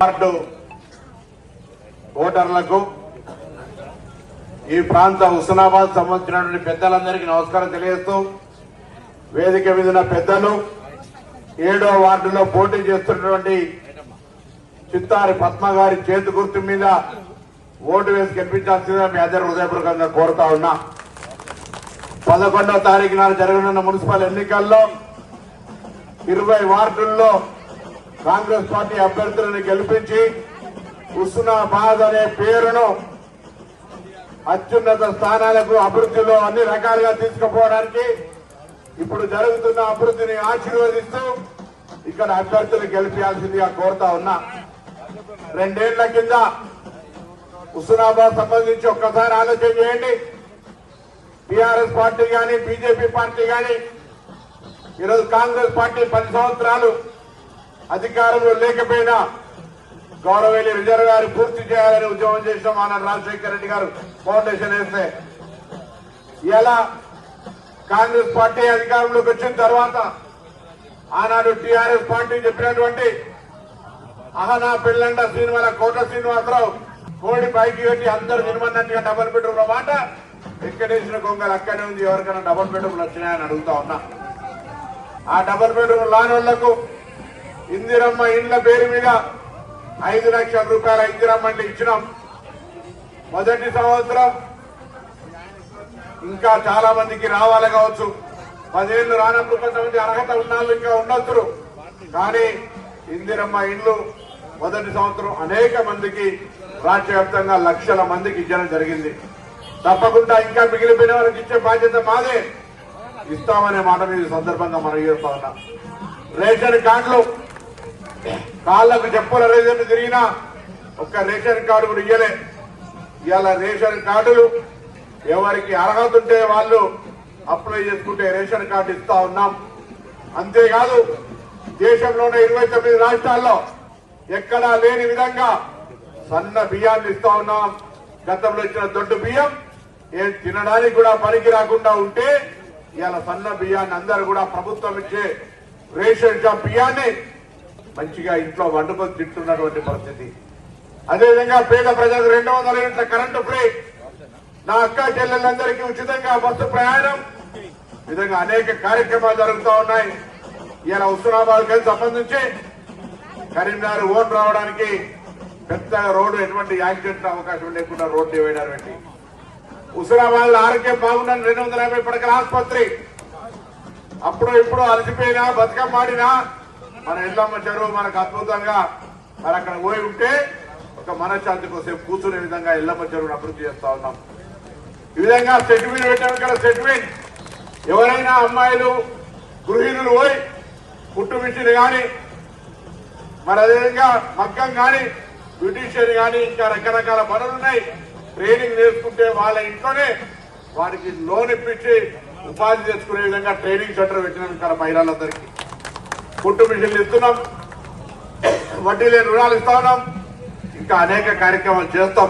Ward ఓటర్లకు ఈ ప్రాంత హుస్నాబాద్ సంబంధించినటువంటి పెద్దలందరికీ నమస్కారం తెలియజేస్తూ వేదిక మీద ఉన్న పెద్దలు 7వ వార్డులో పోటీ చేస్తున్నటువంటి చిత్తారి పద్మ గారి చేతి గుర్తు మీద ఓటు వేసి గెలిపించాల్సిందిగా మీ అందరూ హృదయపూర్వకంగా కోరుతా ఉన్నా. 11వ తారీఖు నాడు జరగనున్న మున్సిపల్ ఎన్నికల్లో 20 వార్డుల్లో కాంగ్రెస్ పార్టీ అభ్యర్థులను గెలిపించి హుస్నాబాద్ అనే పేరును అత్యున్నత స్థానాలకు అభివృద్ధిలో అన్ని రకాలుగా తీసుకుపోవడానికి ఇప్పుడు జరుగుతున్న అభివృద్ధిని ఆశీర్వదిస్తూ ఇక్కడ అభ్యర్థులు గెలిపించాల్సిందిగా కోరుతా ఉన్నా. 2 ఏళ్ల కింద హుస్నాబాద్ సంబంధించి ఒక్కసారి ఆలోచన చేయండి. టీఆర్ఎస్ పార్టీ గాని బీజేపీ పార్టీ గాని ఈరోజు కాంగ్రెస్ పార్టీ 10 సంవత్సరాలు అధికారంలో లేకపోయినా గౌరవేలి రిజర్వ్ గారు పూర్తి చేయాలని ఉద్యమం చేసిన ఆనాడు రాజశేఖర రెడ్డి గారు ఫౌండేషన్ వేస్తే ఇలా కాంగ్రెస్ పార్టీ అధికారంలోకి వచ్చిన తర్వాత ఆనాడు టీఆర్ఎస్ పార్టీ చెప్పినటువంటి అహనా పెళ్లండ శ్రీనివాస కోట శ్రీనివాసరావు కోడి పైకి పెట్టి అందరూ నిలమన్నట్టుగా డబుల్ బెడ్రూమ్ మాట వెంకటేశ్వర కొంగలు అక్కడే ఉంది. ఎవరికైనా డబుల్ బెడ్రూమ్లు వచ్చినాయని అడుగుతా ఉన్నా. ఆ డబుల్ బెడ్రూమ్ లాని వాళ్లకు ఇందిరమ్మ ఇండ్ల పేరు మీద 5 లక్షల రూపాయల ఇందిరమ్మ ఇండ్లు ఇచ్చినాం. మొదటి సంవత్సరం ఇంకా చాలా మందికి రావాలి కావచ్చు. 10 ఏళ్లు రానప్పుడు కొంతమంది అర్హత ఉన్న ఇంకా ఉండొచ్చు. కానీ ఇందిరమ్మ ఇండ్లు మొదటి సంవత్సరం అనేక మందికి రాష్ట్ర వ్యాప్తంగా లక్షల మందికి ఇచ్చడం జరిగింది. తప్పకుండా ఇంకా మిగిలిపోయిన వాళ్ళకి ఇచ్చే బాధ్యత మాదే. ఇస్తామనే మాట మీద సందర్భంగా మనం చేస్తా ఉన్నాం. రేషన్ కార్డులు కాళ్లకు చెప్పుల రేషన్ తిరిగినా ఒక్క రేషన్ కార్డు కూడా ఇయ్యలే. ఇవాళ రేషన్ కార్డులు ఎవరికి అర్హత ఉంటే వాళ్ళు అప్లై చేసుకుంటే రేషన్ కార్డు ఇస్తా ఉన్నాం. అంతేకాదు దేశంలోనే 29 రాష్ట్రాల్లో ఎక్కడా లేని విధంగా సన్న బియ్యాన్ని ఇస్తా ఉన్నాం. గతంలో ఇచ్చిన దొడ్డు బియ్యం ఏం తినడానికి కూడా పనికి రాకుండా ఉంటే ఇవాళ సన్న బియ్యాన్ని అందరూ కూడా ప్రభుత్వం ఇచ్చే రేషన్ షాప్ బియ్యాన్ని మంచిగా ఇంట్లో వండుకొని తింటున్నటువంటి పరిస్థితి. అదేవిధంగా పేద ప్రజలకు 200 యూనిట్ల కరెంటు ఫ్రీ, నా అక్క చెల్లెలందరికీ ఉచితంగా బస్సు ప్రయాణం, విధంగా అనేక కార్యక్రమాలు జరుగుతూ ఉన్నాయి. ఇలా హుస్నాబాద్ కి సంబంధించి కరీంనగర్ ఓన్ రావడానికి పెద్దగా రోడ్డు ఎటువంటి యాక్సిడెంట్ అవకాశం లేకుండా రోడ్డు వేయడానికి పెట్టి హుస్నాబాద్ లో ఆరోగ్యం బాగుందని 250 పడకల ఆసుపత్రి. అప్పుడు ఇప్పుడు అలసిపోయినా బతుకమ్మ ఆడినా మన ఎల్లమ్మ చెరువు మనకు అద్భుతంగా మరి అక్కడ పోయి ఉంటే ఒక మనశ్శాంతి కోసం కూర్చునే విధంగా ఎల్లమ్మ చెరువును అభివృద్ధి చేస్తా ఉన్నాం. ఈ విధంగా సెటిల్మెంట్ పెట్టాము. ఇక్కడ సెటిల్మెంట్ ఎవరైనా అమ్మాయిలు గృహిణులు పోయి కుట్టు మిషన్ కానీ మరి అదేవిధంగా మగ్గం కానీ బ్యూటీషియన్ కానీ ఇంకా రకరకాల పనులు ఉన్నాయి. ట్రైనింగ్ నేర్చుకుంటే వాళ్ళ ఇంట్లోనే వారికి లోన్ ఇప్పించి ఉపాధి చేసుకునే విధంగా ట్రైనింగ్ సెంటర్ పెట్టినాం. ఇక్కడ మహిళలందరికీ కుట్టు మిషన్లు ఇస్తున్నాం, వడ్డీ లేని రుణాలు ఇస్తా ఉన్నాం, ఇంకా అనేక కార్యక్రమాలు చేస్తాం.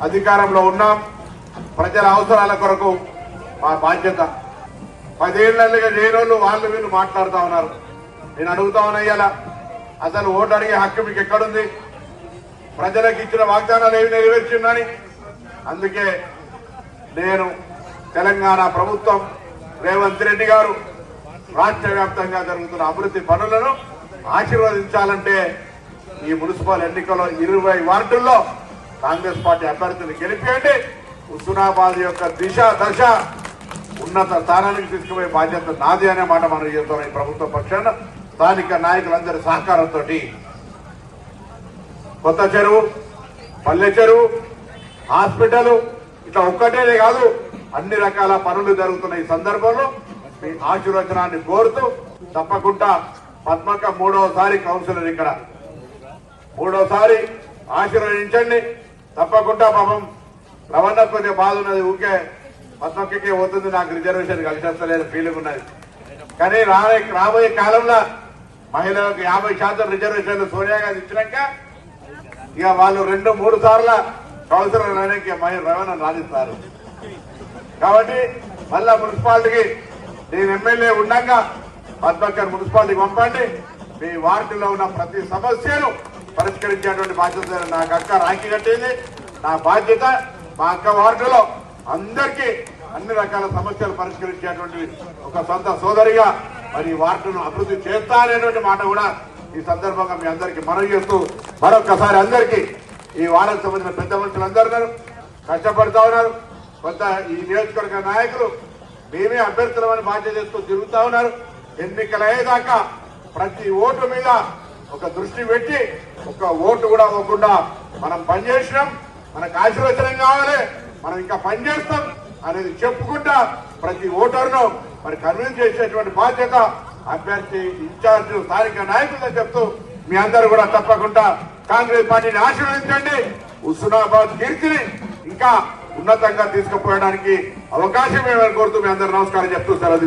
అధికారంలో ఉన్నాం. ప్రజల అవసరాల కొరకు మా బాధ్యత. 10 ఏళ్లుగా లేనోళ్ళు వాళ్ళు వీళ్ళు మాట్లాడుతూ ఉన్నారు. నేను అడుగుతా ఉన్నా ఇవాళ అసలు ఓటు అడిగే హక్కు మీకు ఎక్కడుంది? ప్రజలకు ఇచ్చిన వాగ్దానాలు ఏమి నెరవేర్చిందని. అందుకే నేను తెలంగాణ ప్రభుత్వం రేవంత్ రెడ్డి గారు రాష్ట్ర వ్యాప్తంగా జరుగుతున్న అభివృద్ధి పనులను ఆశీర్వదించాలంటే ఈ మున్సిపల్ ఎన్నికల్లో 20 వార్డుల్లో కాంగ్రెస్ పార్టీ అభ్యర్థులు గెలిపేయండి. హుస్నాబాద్ యొక్క దశ ఉన్నత స్థానానికి తీసుకుపోయే బాధ్యత నాది అనే మాట మనం చేస్తున్నాం. ఈ ప్రభుత్వ పక్షాన స్థానిక నాయకులందరి సహకారంతో కొత్త చెరువు, పల్లె చెరువు, హాస్పిటల్ ఇట్లా ఒక్కటే కాదు అన్ని రకాల పనులు జరుగుతున్న ఈ సందర్భంలో మీ ఆశీర్వచనాన్ని కోరుతూ తప్పకుండా పద్మక 3వసారి కౌన్సిలర్ ఇక్కడ 3వసారి ఆశీర్వదించండి. తప్పకుండా పాపం రవణ కొద్దిగా బాధ ఉన్నది. ఊకే పద్మకే పోతుంది, నాకు రిజర్వేషన్ కలిసేస్తలేదు ఫీలింగ్ ఉన్నది. కానీ రాబోయే కాలంలో మహిళలకు 50% రిజర్వేషన్లు సోనియా గాంధీ ఇచ్చినాక ఇక వాళ్ళు 2-3 సార్ల కౌన్సిలర్ అయినాక రవణ రాణిస్తారు. కాబట్టి మళ్ళా మున్సిపాలిటీకి నేను ఎమ్మెల్యే ఉండగా పద్మకర్ మున్సిపాలిటీకి పంపండి. మీ వార్డులో ఉన్న ప్రతి సమస్యను పరిష్కరించేటువంటి బాధ్యత నాకు అక్క రాఖీ కట్టేది నా బాధ్యత. మా అక్క వార్డులో అందరికీ అన్ని రకాల సమస్యలు పరిష్కరించేటువంటి ఒక సొంత సోదరిగా మరి వార్డును అభివృద్ధి చేస్తా అనేటువంటి మాట కూడా ఈ సందర్భంగా మీ అందరికీ మనవి చేస్తూ మరొకసారి అందరికీ ఈ వార్డుకు సంబంధించిన పెద్ద మనుషులందరూ కష్టపడతా ఉన్నారు. కొంత ఈ నియోజకవర్గ నాయకులు మేమే అభ్యర్థులమని బాధ్యత చేస్తూ తిరుగుతా ఉన్నారు. ఎన్నికలు అయ్యేదాకా ప్రతి ఓటు మీద ఒక దృష్టి పెట్టి ఒక ఓటు కూడా అవ్వకుండా మనం పనిచేసినాం, మనకు ఆశీర్వచనం కావాలి, మనం ఇంకా పనిచేస్తాం అనేది చెప్పుకుంటా ప్రతి ఓటర్ను మరి కన్విన్స్ చేసేటువంటి బాధ్యత అభ్యర్థి ఇన్ఛార్జ్ స్థానిక నాయకులతో చెప్తూ మీ అందరూ కూడా తప్పకుండా కాంగ్రెస్ పార్టీని ఆశీర్వదించండి. హుస్నాబాద్ కీర్తిని ఇంకా ఉన్నతంగా తీసుకుపోయడానికి అవకాశం ఏమని కోరుతూ మీ అందరూ నమస్కారం చెప్తూ సెలవు